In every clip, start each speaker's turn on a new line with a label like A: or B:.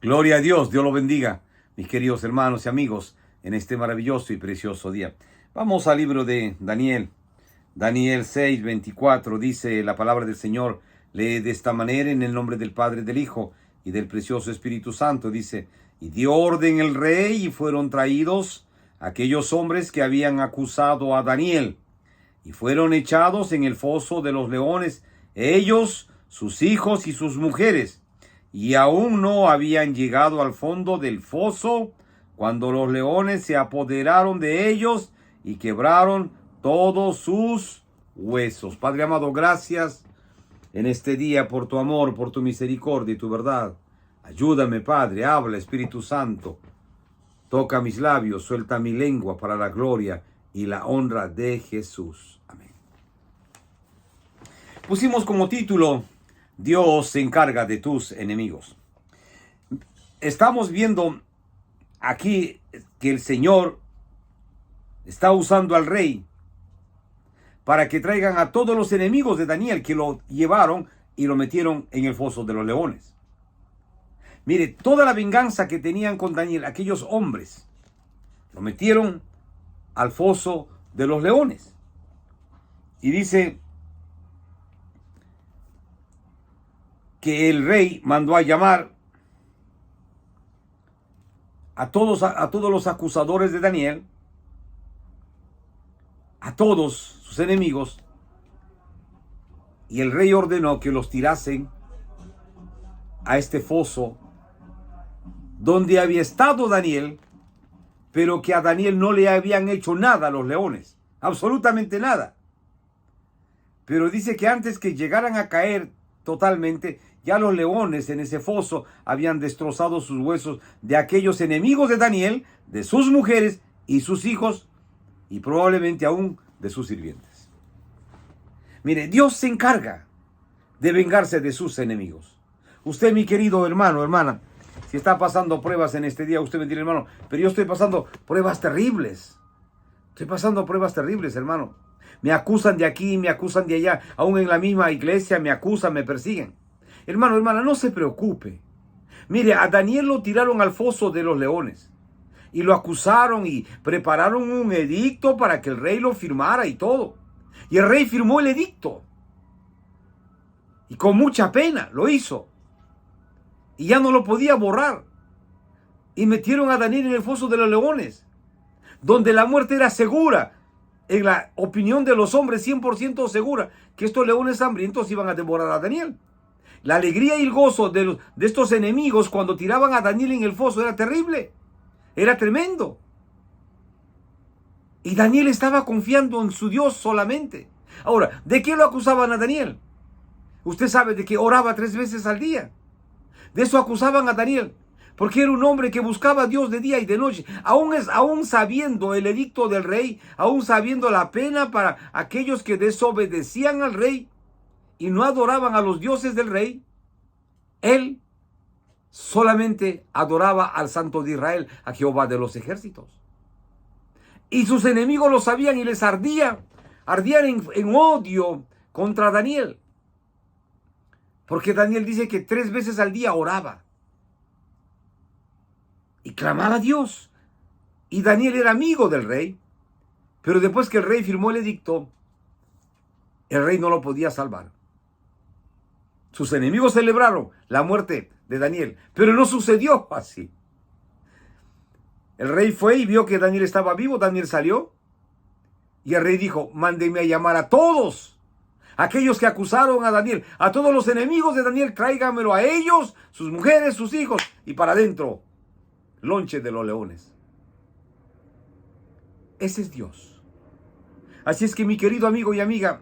A: Gloria a Dios, Dios lo bendiga, mis queridos hermanos y amigos, en este maravilloso y precioso día. Vamos al libro de Daniel. Daniel 6:24 dice la palabra del Señor. Lee de esta manera en el nombre del Padre, del Hijo y del precioso Espíritu Santo. Dice: y dio orden el rey y fueron traídos aquellos hombres que habían acusado a Daniel y fueron echados en el foso de los leones, ellos, sus hijos y sus mujeres. Y aún no habían llegado al fondo del foso cuando los leones se apoderaron de ellos y quebraron todos sus huesos. Padre amado, gracias en este día por tu amor, por tu misericordia y tu verdad. Ayúdame, Padre, habla, Espíritu Santo. Toca mis labios, suelta mi lengua para la gloria y la honra de Jesús. Amén. Pusimos como título: Dios se encarga de tus enemigos. Estamos viendo aquí que el Señor está usando al rey para que traigan a todos los enemigos de Daniel, que lo llevaron y lo metieron en el foso de los leones. Mire, toda la venganza que tenían con Daniel, aquellos hombres, lo metieron al foso de los leones. Y dice que el rey mandó a llamar a todos los acusadores de Daniel, a todos sus enemigos, y el rey ordenó que los tirasen a este foso donde había estado Daniel, pero que a Daniel no le habían hecho nada a los leones, absolutamente nada. Pero dice que antes que llegaran a caer totalmente, ya los leones en ese foso habían destrozado sus huesos de aquellos enemigos de Daniel, de sus mujeres y sus hijos, y probablemente aún de sus sirvientes. Mire, Dios se encarga de vengarse de sus enemigos. Usted, mi querido hermano, hermana, si está pasando pruebas en este día, usted me dirá: hermano, pero yo estoy pasando pruebas terribles. Estoy pasando pruebas terribles, hermano. Me acusan de aquí, me acusan de allá. Aún en la misma iglesia me acusan, me persiguen. Hermano, hermana, no se preocupe. Mire, a Daniel lo tiraron al foso de los leones. Y lo acusaron y prepararon un edicto para que el rey lo firmara y todo. Y el rey firmó el edicto. Y con mucha pena lo hizo. Y ya no lo podía borrar. Y metieron a Daniel en el foso de los leones, donde la muerte era segura. En la opinión de los hombres, 100% segura, que estos leones hambrientos iban a devorar a Daniel. La alegría y el gozo de estos enemigos cuando tiraban a Daniel en el foso era terrible. Era tremendo. Y Daniel estaba confiando en su Dios solamente. Ahora, ¿de qué lo acusaban a Daniel? Usted sabe de que oraba 3 veces al día. De eso acusaban a Daniel, porque era un hombre que buscaba a Dios de día y de noche. Aún sabiendo el edicto del rey, aún sabiendo la pena para aquellos que desobedecían al rey y no adoraban a los dioses del rey, él solamente adoraba al Santo de Israel, a Jehová de los ejércitos. Y sus enemigos lo sabían y les ardían en odio contra Daniel. Porque Daniel dice que 3 veces al día oraba y clamaba a Dios. Y Daniel era amigo del rey. Pero después que el rey firmó el edicto, el rey no lo podía salvar. Sus enemigos celebraron la muerte de Daniel, pero no sucedió así. El rey fue y vio que Daniel estaba vivo. Daniel salió y el rey dijo: mándenme a llamar a todos aquellos que acusaron a Daniel, a todos los enemigos de Daniel, tráigamelo a ellos, sus mujeres, sus hijos, y para adentro, lonche de los leones. Ese es Dios. Así es que, mi querido amigo y amiga,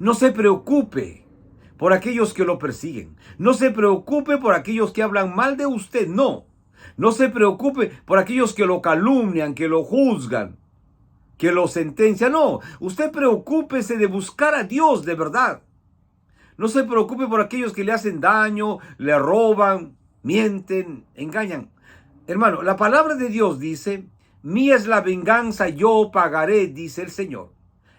A: no se preocupe por aquellos que lo persiguen. No se preocupe por aquellos que hablan mal de usted. No se preocupe por aquellos que lo calumnian, que lo juzgan, que lo sentencia. No, usted preocúpese de buscar a Dios de verdad. No se preocupe por aquellos que le hacen daño, le roban, mienten, engañan. Hermano, la palabra de Dios dice: mía es la venganza, yo pagaré, dice el Señor.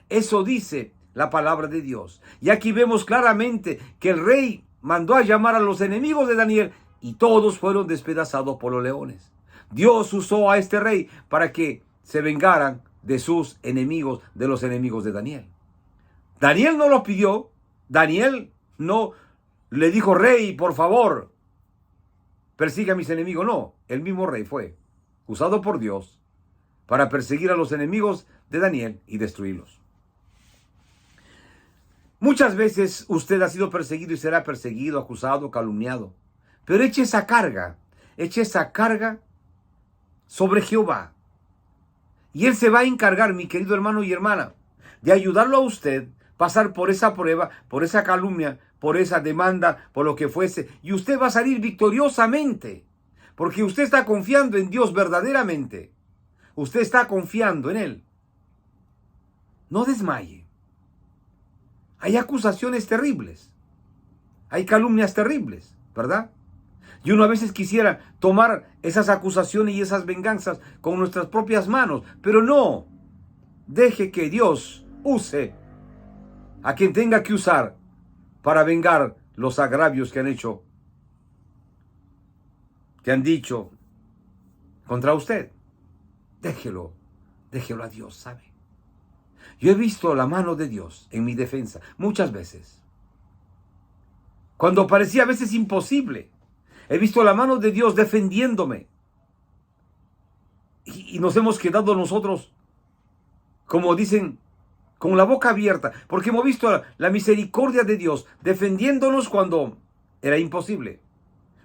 A: Eso dice la palabra de Dios. Y aquí vemos claramente que el rey mandó a llamar a los enemigos de Daniel y todos fueron despedazados por los leones. Dios usó a este rey para que se vengaran de sus enemigos, de los enemigos de Daniel. Daniel no lo pidió. Daniel no le dijo, rey, por favor, persiga a mis enemigos. No, el mismo rey fue usado por Dios para perseguir a los enemigos de Daniel y destruirlos. Muchas veces usted ha sido perseguido y será perseguido, acusado, calumniado. Pero eche esa carga sobre Jehová. Y Él se va a encargar, mi querido hermano y hermana, de ayudarlo a usted pasar por esa prueba, por esa calumnia, por esa demanda, por lo que fuese. Y usted va a salir victoriosamente, porque usted está confiando en Dios verdaderamente. Usted está confiando en Él. No desmaye. Hay acusaciones terribles. Hay calumnias terribles, ¿verdad? Y uno a veces quisiera tomar esas acusaciones y esas venganzas con nuestras propias manos. Pero no. Deje que Dios use a quien tenga que usar para vengar los agravios que han hecho, que han dicho contra usted. Déjelo a Dios, ¿sabe? Yo he visto la mano de Dios en mi defensa muchas veces. Cuando parecía a veces imposible, he visto la mano de Dios defendiéndome. Y nos hemos quedado nosotros, como dicen, con la boca abierta, porque hemos visto la misericordia de Dios defendiéndonos cuando era imposible.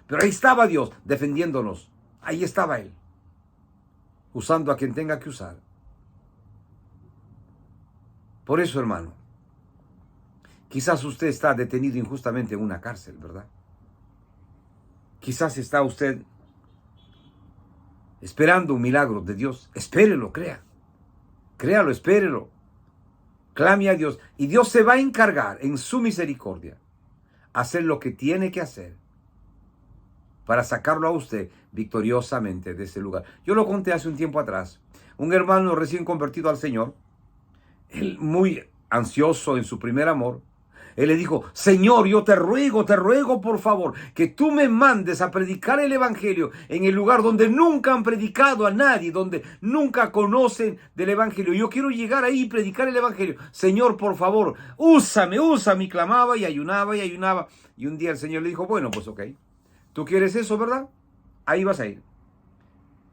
A: Pero ahí estaba Dios defendiéndonos. Ahí estaba Él, usando a quien tenga que usar. Por eso, hermano, quizás usted está detenido injustamente en una cárcel, ¿verdad? Quizás está usted esperando un milagro de Dios. Espérelo, créalo, espérelo. Clame a Dios y Dios se va a encargar en su misericordia hacer lo que tiene que hacer para sacarlo a usted victoriosamente de ese lugar. Yo lo conté hace un tiempo atrás. Un hermano recién convertido al Señor, él muy ansioso en su primer amor, él le dijo, Señor, yo te ruego por favor, que tú me mandes a predicar el evangelio en el lugar donde nunca han predicado a nadie, donde nunca conocen del evangelio. Yo quiero llegar ahí y predicar el evangelio. Señor, por favor, úsame. Y clamaba y ayunaba. Y un día el Señor le dijo, bueno, pues ok, tú quieres eso, ¿verdad? Ahí vas a ir.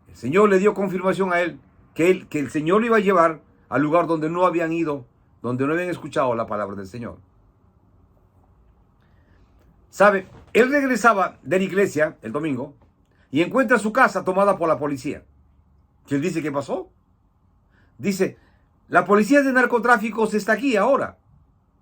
A: El Señor le dio confirmación a él, que el Señor lo iba a llevar al lugar donde no habían ido, donde no habían escuchado la palabra del Señor. ¿Sabe? Él regresaba de la iglesia el domingo y encuentra su casa tomada por la policía. ¿Qué él dice? ¿Qué pasó? Dice, la policía de narcotráficos está aquí ahora.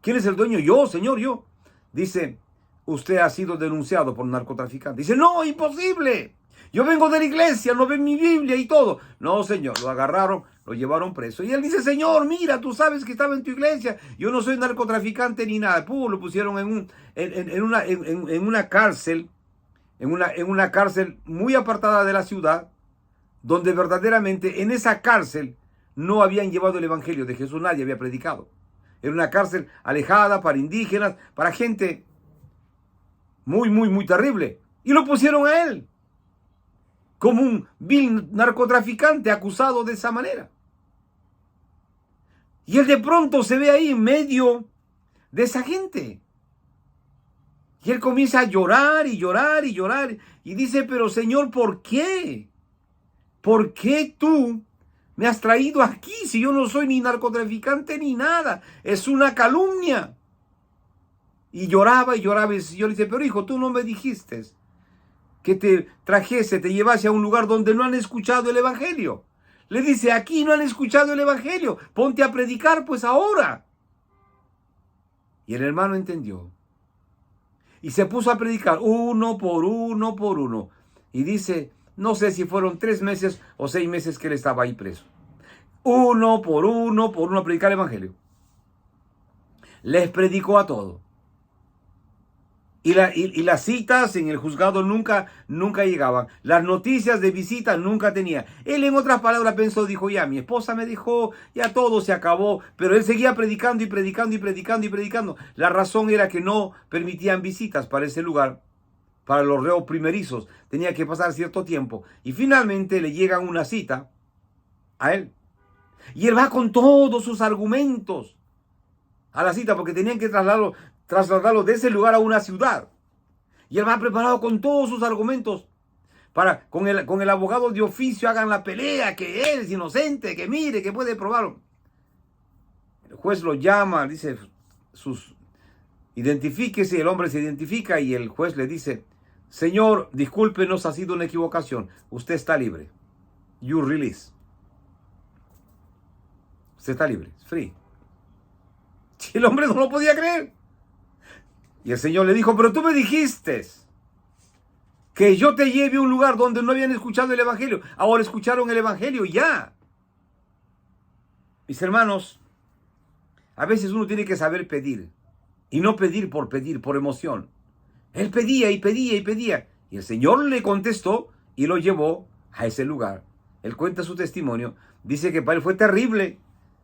A: ¿Quién es el dueño? Yo, señor, yo. Dice, usted ha sido denunciado por un narcotraficante. Dice, no, imposible. Yo vengo de la iglesia, no ven mi Biblia y todo. No, señor, lo agarraron, lo llevaron preso. Y él dice, Señor, mira, tú sabes que estaba en tu iglesia. Yo no soy narcotraficante ni nada. Lo pusieron en una cárcel, en una cárcel muy apartada de la ciudad, donde verdaderamente en esa cárcel no habían llevado el evangelio de Jesús, nadie había predicado. Era una cárcel alejada para indígenas, para gente muy terrible. Y lo pusieron a él como un vil narcotraficante acusado de esa manera. Y él de pronto se ve ahí en medio de esa gente. Y él comienza a llorar y llorar. Y dice, pero Señor, ¿por qué? ¿Por qué tú me has traído aquí si yo no soy ni narcotraficante ni nada? Es una calumnia. Y lloraba. Y el Señor le dice, pero hijo, tú no me dijiste que te trajese, te llevase a un lugar donde no han escuchado el evangelio. Le dice, aquí no han escuchado el evangelio. Ponte a predicar pues ahora. Y el hermano entendió. Y se puso a predicar uno por uno. Y dice, no sé si fueron 3 meses o 6 meses que él estaba ahí preso. Uno por uno a predicar el evangelio. Les predicó a todos. Y las citas en el juzgado nunca llegaban. Las noticias de visita nunca tenía. Él, en otras palabras, pensó, dijo, ya, mi esposa me dejó, ya todo se acabó. Pero él seguía predicando y predicando. La razón era que no permitían visitas para ese lugar, para los reos primerizos. Tenía que pasar cierto tiempo. Y finalmente le llega una cita a él. Y él va con todos sus argumentos a la cita porque tenían que trasladarlo de ese lugar a una ciudad. Y él va preparado con todos sus argumentos para con el abogado de oficio hagan la pelea, que él es inocente, que mire, que puede probarlo. El juez lo llama, dice, identifíquese, el hombre se identifica y el juez le dice, señor, discúlpenos, ha sido una equivocación, usted está libre. You release. Usted está libre, es free. Y el hombre no lo podía creer. Y el Señor le dijo, pero tú me dijiste que yo te lleve a un lugar donde no habían escuchado el Evangelio. Ahora escucharon el Evangelio ya. Mis hermanos, a veces uno tiene que saber pedir. Y no pedir, por emoción. Él pedía y pedía y pedía. Y el Señor le contestó y lo llevó a ese lugar. Él cuenta su testimonio. Dice que para él fue terrible,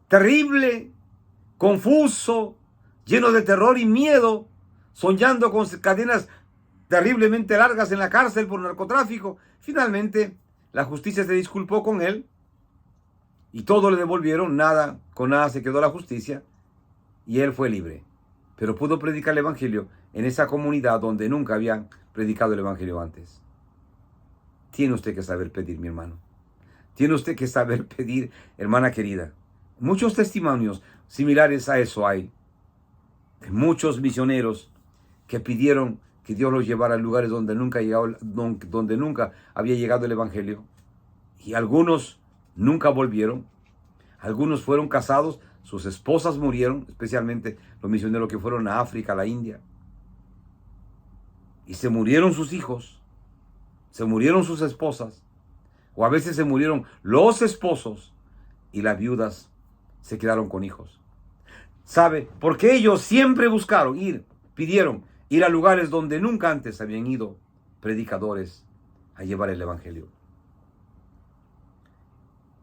A: terrible, confuso, lleno de terror y miedo, soñando con cadenas terriblemente largas en la cárcel por narcotráfico. Finalmente, la justicia se disculpó con él y todo le devolvieron, nada, con nada se quedó la justicia y él fue libre. Pero pudo predicar el Evangelio en esa comunidad donde nunca habían predicado el Evangelio antes. Tiene usted que saber pedir, mi hermano. Tiene usted que saber pedir, hermana querida. Muchos testimonios similares a eso hay. De muchos misioneros que pidieron que Dios los llevara a lugares donde nunca había llegado el Evangelio. Y algunos nunca volvieron. Algunos fueron casados, sus esposas murieron, especialmente los misioneros que fueron a África, a la India. Y se murieron sus hijos, se murieron sus esposas, o a veces se murieron los esposos y las viudas se quedaron con hijos. ¿Sabe? Porque ellos siempre buscaron pidieron ir a lugares donde nunca antes habían ido predicadores a llevar el Evangelio.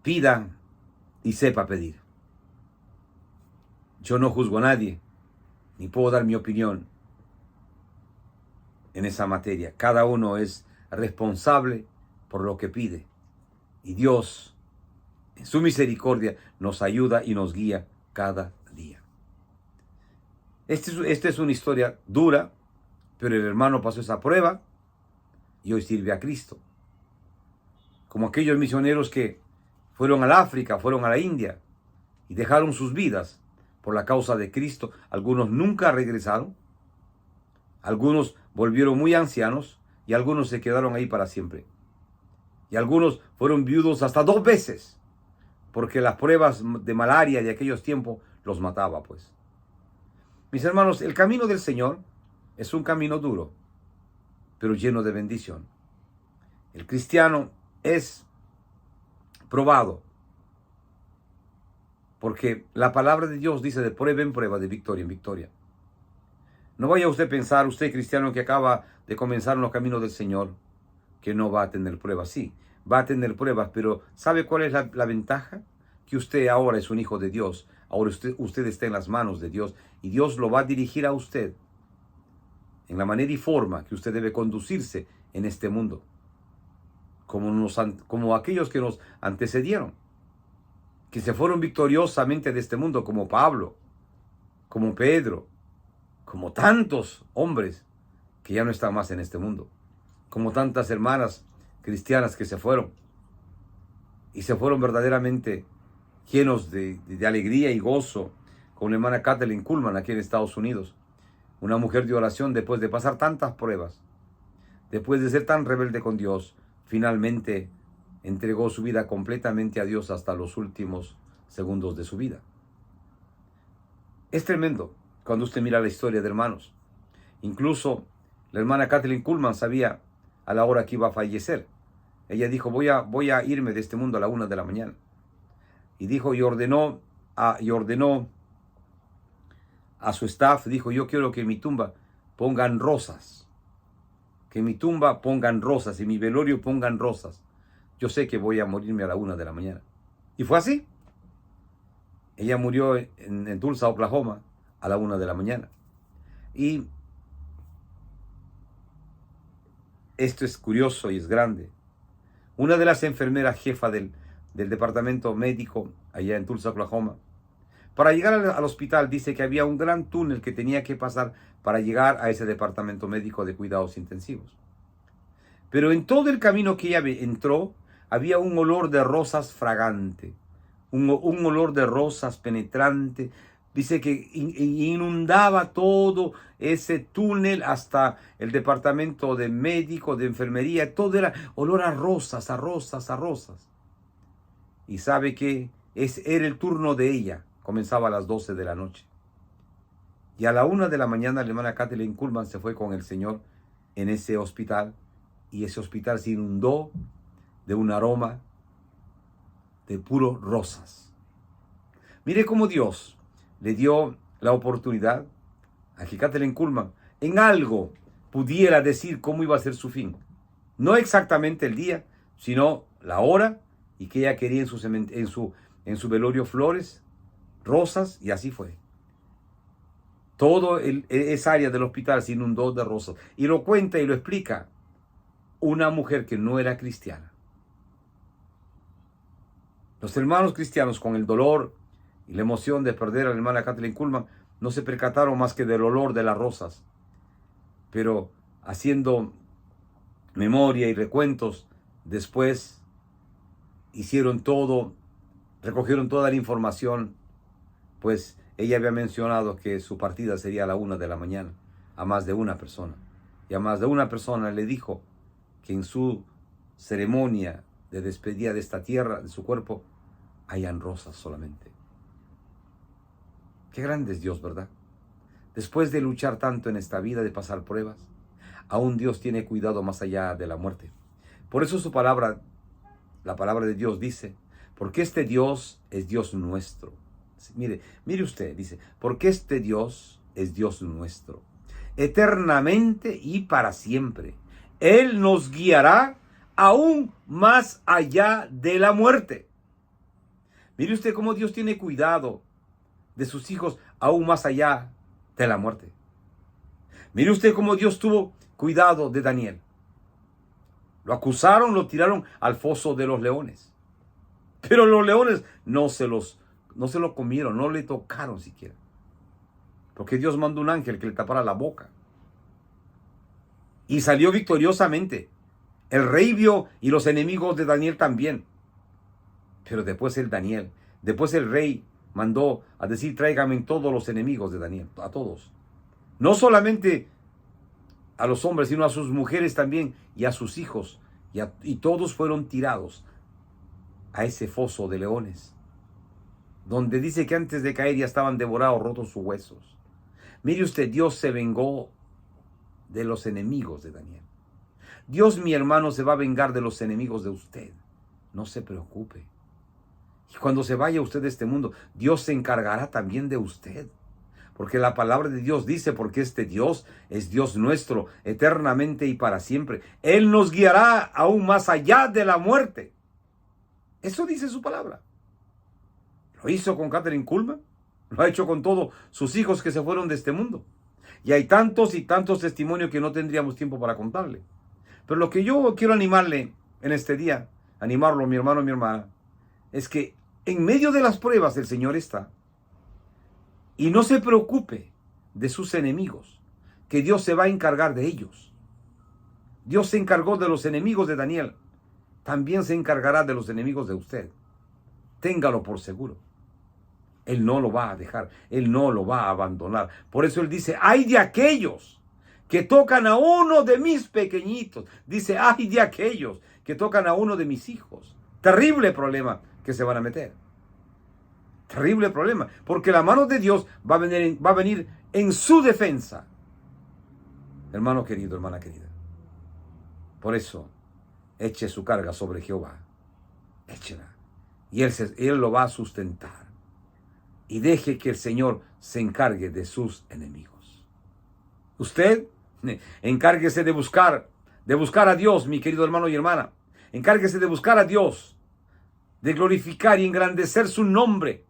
A: Pida y sepa pedir. Yo no juzgo a nadie, ni puedo dar mi opinión en esa materia. Cada uno es responsable por lo que pide. Y Dios, en su misericordia, nos ayuda y nos guía cada día. Esta es una historia dura, pero el hermano pasó esa prueba y hoy sirve a Cristo. Como aquellos misioneros que fueron al África, fueron a la India y dejaron sus vidas por la causa de Cristo. Algunos nunca regresaron, algunos volvieron muy ancianos y algunos se quedaron ahí para siempre. Y algunos fueron viudos hasta 2 veces, porque las pruebas de malaria de aquellos tiempos los mataba, pues. Mis hermanos, el camino del Señor es un camino duro, pero lleno de bendición. El cristiano es probado, porque la palabra de Dios dice de prueba en prueba, de victoria en victoria. No vaya usted a pensar, usted cristiano que acaba de comenzar en los caminos del Señor, que no va a tener pruebas. Sí, va a tener pruebas, pero ¿sabe cuál es la ventaja? Que usted ahora es un hijo de Dios. Ahora usted está en las manos de Dios y Dios lo va a dirigir a usted en la manera y forma que usted debe conducirse en este mundo, como aquellos que nos antecedieron, que se fueron victoriosamente de este mundo, como Pablo, como Pedro, como tantos hombres que ya no están más en este mundo, como tantas hermanas cristianas que se fueron y se fueron verdaderamente llenos de alegría y gozo, con la hermana Kathleen Kuhlman aquí en Estados Unidos, una mujer de oración después de pasar tantas pruebas, después de ser tan rebelde con Dios, finalmente entregó su vida completamente a Dios hasta los últimos segundos de su vida. Es tremendo cuando usted mira la historia de hermanos. Incluso la hermana Kathleen Kuhlman sabía a la hora que iba a fallecer. Ella dijo, voy a irme de este mundo a la 1 de la mañana. Y dijo, y ordenó a su staff, dijo, yo quiero que en mi tumba pongan rosas. Que en mi tumba pongan rosas, en mi velorio pongan rosas. Yo sé que voy a morirme a la 1 de la mañana. Y fue así. Ella murió en Tulsa, Oklahoma, a la 1 de la mañana. Y esto es curioso y es grande. Una de las enfermeras jefa del departamento médico allá en Tulsa, Oklahoma, para llegar al hospital dice que había un gran túnel que tenía que pasar para llegar a ese departamento médico de cuidados intensivos. Pero en todo el camino que ella entró, había un olor de rosas fragante, un olor de rosas penetrante. Dice que inundaba todo ese túnel hasta el departamento de médico, de enfermería. Todo era olor a rosas, a rosas, a rosas. Y sabe que era el turno de ella. Comenzaba a las 12 de la noche. Y a la 1 de la mañana la hermana Kathleen Kuhlman se fue con el Señor en ese hospital. Y ese hospital se inundó de un aroma de puro rosas. Mire cómo Dios le dio la oportunidad a que Kathleen Kuhlman en algo pudiera decir cómo iba a ser su fin. No exactamente el día, sino la hora, y que ella quería en su velorio flores, rosas, y así fue. Todo esa área del hospital se inundó de rosas. Y lo cuenta y lo explica una mujer que no era cristiana. Los hermanos cristianos, con el dolor y la emoción de perder a la hermana Kathleen Kuhlman, no se percataron más que del olor de las rosas. Pero haciendo memoria y recuentos, después hicieron todo, recogieron toda la información, pues ella había mencionado que su partida sería a la 1 de la mañana, a más de una persona. Y a más de una persona le dijo que en su ceremonia de despedida de esta tierra, de su cuerpo, hayan rosas solamente. Qué grande es Dios, ¿verdad? Después de luchar tanto en esta vida, de pasar pruebas, aún Dios tiene cuidado más allá de la muerte. Por eso su palabra, la palabra de Dios dice, porque este Dios es Dios nuestro. Mire usted, dice, porque este Dios es Dios nuestro, eternamente y para siempre. Él nos guiará aún más allá de la muerte. Mire usted cómo Dios tiene cuidado de sus hijos aún más allá de la muerte. Mire usted cómo Dios tuvo cuidado de Daniel. Lo acusaron, lo tiraron al foso de los leones. Pero los leones no se lo comieron, no le tocaron siquiera. Porque Dios mandó un ángel que le tapara la boca. Y salió victoriosamente. El rey vio y los enemigos de Daniel también. Pero después el rey mandó a decir, tráigame todos los enemigos de Daniel, a todos. No solamente a los hombres, sino a sus mujeres también y a sus hijos. Y todos fueron tirados a ese foso de leones, donde dice que antes de caer ya estaban devorados, rotos sus huesos. Mire usted, Dios se vengó de los enemigos de Daniel. Dios, mi hermano, se va a vengar de los enemigos de usted. No se preocupe. Y cuando se vaya usted de este mundo, Dios se encargará también de usted. Porque la palabra de Dios dice, porque este Dios es Dios nuestro, eternamente y para siempre. Él nos guiará aún más allá de la muerte. Eso dice su palabra. Lo hizo con Kathleen Kuhlman. Lo ha hecho con todos sus hijos que se fueron de este mundo. Y hay tantos y tantos testimonios que no tendríamos tiempo para contarle. Pero lo que yo quiero animarle en este día, animarlo, mi hermano, mi hermana, es que en medio de las pruebas el Señor está. Y no se preocupe de sus enemigos, que Dios se va a encargar de ellos. Dios se encargó de los enemigos de Daniel. También se encargará de los enemigos de usted. Téngalo por seguro. Él no lo va a dejar. Él no lo va a abandonar. Por eso Él dice, ay de aquellos que tocan a uno de mis pequeñitos. Dice, ay de aquellos que tocan a uno de mis hijos. Terrible problema que se van a meter. Terrible problema. Porque la mano de Dios va a venir en su defensa. Hermano querido, hermana querida. Por eso, eche su carga sobre Jehová. Échela. Y Él lo va a sustentar. Y deje que el Señor se encargue de sus enemigos. Usted, encárguese de buscar a Dios, mi querido hermano y hermana. Encárguese de buscar a Dios, de glorificar y engrandecer su nombre.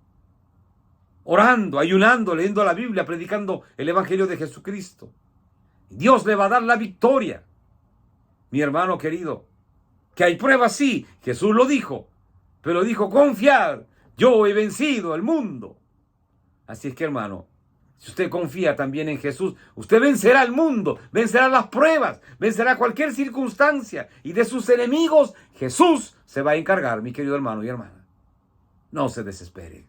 A: Orando, ayunando, leyendo la Biblia, predicando el Evangelio de Jesucristo. Dios le va a dar la victoria. mi hermano querido, que hay pruebas, sí, Jesús lo dijo, pero dijo, confiar, yo he vencido al mundo. Así es que, hermano, si usted confía también en Jesús, usted vencerá al mundo, vencerá las pruebas, vencerá cualquier circunstancia, y de sus enemigos Jesús se va a encargar, mi querido hermano y hermana. No se desespere.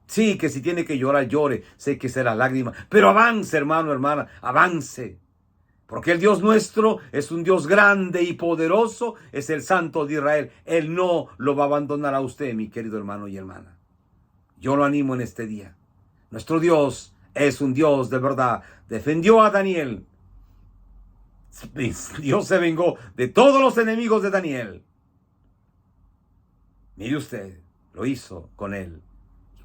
A: Sí, que si tiene que llorar, llore, sé que será lágrima, pero avance, hermano, hermana, avance. Porque el Dios nuestro es un Dios grande y poderoso, es el Santo de Israel. Él no lo va a abandonar a usted, mi querido hermano y hermana. Yo lo animo en este día. Nuestro Dios es un Dios de verdad. Defendió a Daniel. Dios se vengó de todos los enemigos de Daniel. Mire usted, lo hizo con él.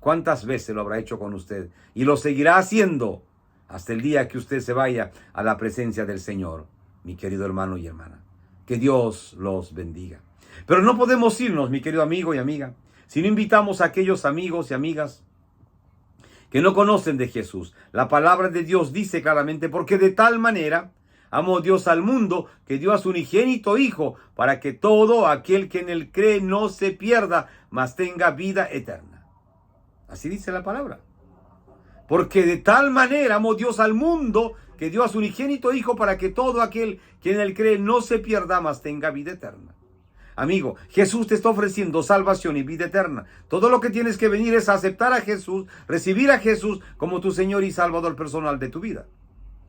A: ¿Cuántas veces lo habrá hecho con usted? Y lo seguirá haciendo hasta el día que usted se vaya a la presencia del Señor, mi querido hermano y hermana. Que Dios los bendiga. Pero no podemos irnos, mi querido amigo y amiga, si no invitamos a aquellos amigos y amigas que no conocen de Jesús. La palabra de Dios dice claramente, porque de tal manera amó Dios al mundo, que dio a su unigénito Hijo, para que todo aquel que en él cree no se pierda, mas tenga vida eterna. Así dice la palabra. Porque de tal manera amó Dios al mundo, que dio a su unigénito Hijo, para que todo aquel que en él cree no se pierda, mas tenga vida eterna. Amigo, Jesús te está ofreciendo salvación y vida eterna. Todo lo que tienes que venir es aceptar a Jesús, recibir a Jesús como tu Señor y Salvador personal de tu vida.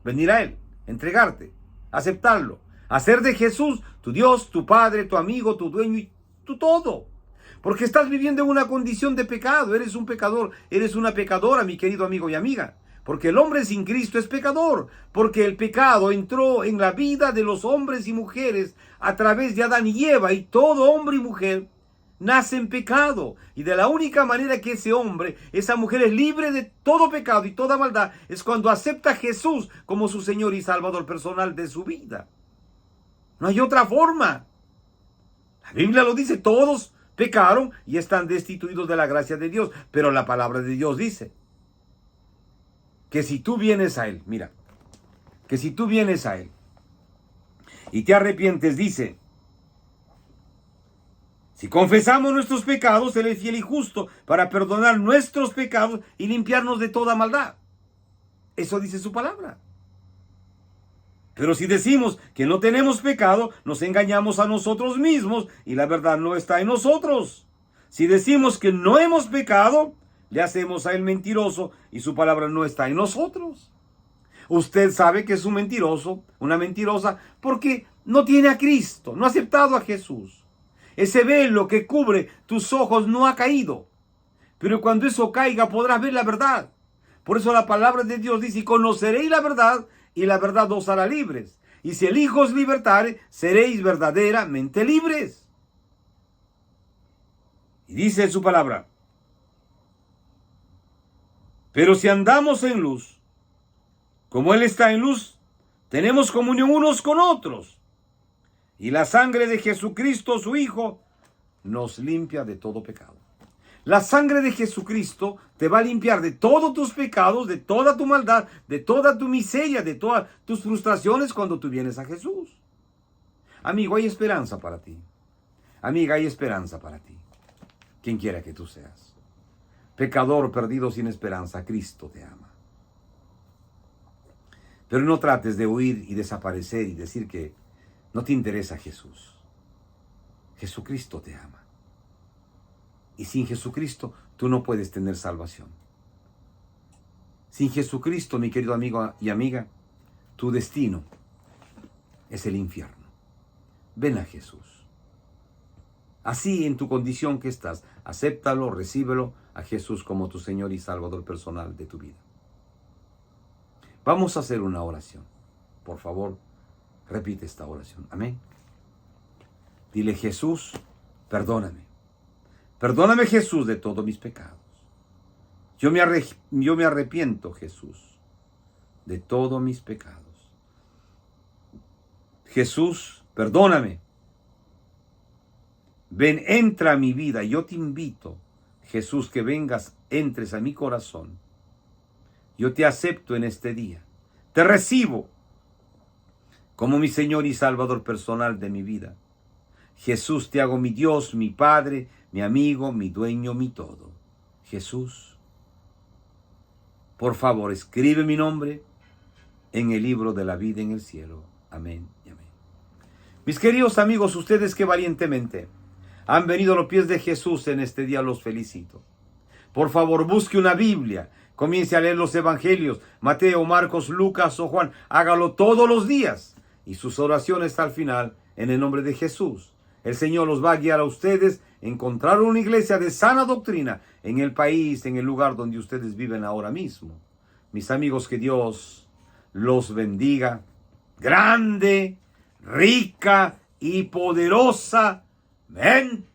A: Venir a Él, entregarte, aceptarlo, hacer de Jesús tu Dios, tu Padre, tu amigo, tu dueño y tu todo. Porque estás viviendo en una condición de pecado, eres un pecador, eres una pecadora, mi querido amigo y amiga. Porque el hombre sin Cristo es pecador, porque el pecado entró en la vida de los hombres y mujeres a través de Adán y Eva, y todo hombre y mujer nace en pecado. Y de la única manera que ese hombre, esa mujer es libre de todo pecado y toda maldad, es cuando acepta a Jesús como su Señor y Salvador personal de su vida. No hay otra forma. La Biblia lo dice, todos pecaron y están destituidos de la gracia de Dios. Pero la palabra de Dios dice que si tú vienes a Él, mira, que si tú vienes a Él y te arrepientes, dice, si confesamos nuestros pecados, Él es fiel y justo para perdonar nuestros pecados y limpiarnos de toda maldad. Eso dice su palabra. Pero si decimos que no tenemos pecado, nos engañamos a nosotros mismos y la verdad no está en nosotros. Si decimos que no hemos pecado, le hacemos a Él mentiroso y su palabra no está en nosotros. Usted sabe que es un mentiroso, una mentirosa, porque no tiene a Cristo, no ha aceptado a Jesús. Ese velo que cubre tus ojos no ha caído. Pero cuando eso caiga podrás ver la verdad. Por eso la palabra de Dios dice, y conoceréis la verdad, y la verdad os hará libres. Y si el Hijo os libertare, seréis verdaderamente libres. Y dice su palabra, pero si andamos en luz, como Él está en luz, tenemos comunión unos con otros. Y la sangre de Jesucristo, su Hijo, nos limpia de todo pecado. La sangre de Jesucristo te va a limpiar de todos tus pecados, de toda tu maldad, de toda tu miseria, de todas tus frustraciones cuando tú vienes a Jesús. Amigo, hay esperanza para ti. Amiga, hay esperanza para ti. Quien quiera que tú seas. Pecador perdido sin esperanza, Cristo te ama. Pero no trates de huir y desaparecer y decir que no te interesa Jesús. Jesucristo te ama. Y sin Jesucristo tú no puedes tener salvación. Sin Jesucristo, mi querido amigo y amiga, tu destino es el infierno. Ven a Jesús. Así en tu condición que estás, acéptalo, recíbelo a Jesús como tu Señor y Salvador personal de tu vida. Vamos a hacer una oración. Por favor, repite esta oración. Amén. Dile, Jesús, perdóname. Perdóname, Jesús, de todos mis pecados. Yo me arrepiento, Jesús, de todos mis pecados. Jesús, perdóname. Ven, entra a mi vida. Yo te invito, Jesús, que vengas, entres a mi corazón. Yo te acepto en este día. Te recibo como mi Señor y Salvador personal de mi vida. Jesús, te hago mi Dios, mi Padre, mi amigo, mi dueño, mi todo. Jesús, por favor, escribe mi nombre en el libro de la vida en el cielo. Amén y amén. Mis queridos amigos, ustedes que valientemente han venido a los pies de Jesús en este día, los felicito. Por favor, busque una Biblia. Comience a leer los evangelios, Mateo, Marcos, Lucas o Juan. Hágalo todos los días. Y sus oraciones al final, en el nombre de Jesús. El Señor los va a guiar a ustedes a encontrar una iglesia de sana doctrina en el país, en el lugar donde ustedes viven ahora mismo. Mis amigos, que Dios los bendiga grande, rica y poderosamente.